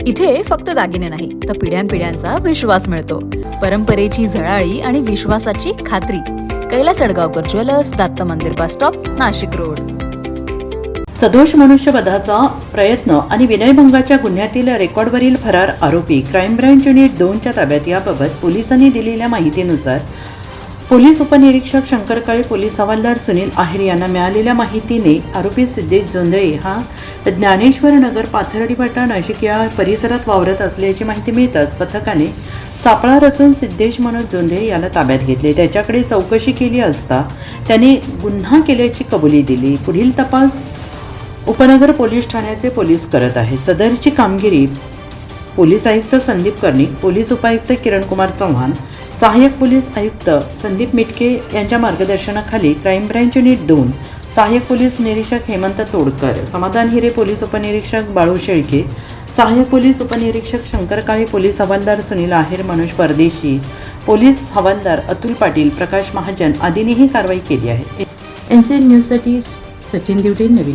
इथे फक्त दागिने नाही तर पिढ्यानपिढ्यांचा विश्वास मिळतो. परंपरेची झळाळी आणि विश्वासाची खात्री. कैलास अडगावकर ज्वेलर्स, दत्त मंदिर बस स्टॉप, नाशिक रोड. सदोष मनुष्यवधाचा प्रयत्न आणि विनयभंगाच्या गुन्ह्यातील रेकॉर्डवरील फरार आरोपी क्राईम ब्रँच युनिट 2च्या ताब्यात. याबाबत पोलिसांनी दिलेल्या माहितीनुसार पोलीस उपनिरीक्षक शंकर काळे, पोलीस हवालदार सुनील आहेर यांना मिळालेल्या माहितीने आरोपी सिद्धेश जोंधळे हा ज्ञानेश्वर नगर, पाथर्डी फाटा, नाशिक या परिसरात वावरत असल्याची माहिती मिळताच पथकाने सापळा रचून सिद्धेश मनोज जोंधळे याला ताब्यात घेतले. त्याच्याकडे चौकशी केली असता त्याने गुन्हा केल्याची कबुली दिली. पुढील तपास उपनगर पोलीस ठाण्याचे पोलीस करत आहे. सदरची कामगिरी पोलीस आयुक्त संदीप कर्णिक, पोलीस उपायुक्त किरणकुमार चव्हाण, सहाय्यक पोलीस आयुक्त संदीप मिटके यांच्या मार्गदर्शनाखाली क्राईम ब्रँच युनिट 2, सहाय्यक पोलीस निरीक्षक हेमंत तोडकर, समाधान हिरे, पोलीस उपनिरीक्षक बाळू शेळके, सहाय्यक पोलीस उपनिरीक्षक शंकर काळे, पोलीस हवालदार सुनील आहेर, मनोज परदेशी, पोलीस हवालदार अतुल पाटील, प्रकाश महाजन आदींनी ही कारवाई केली आहे. NCN न्यूजसाठी सचिन दिवटे, नवीन.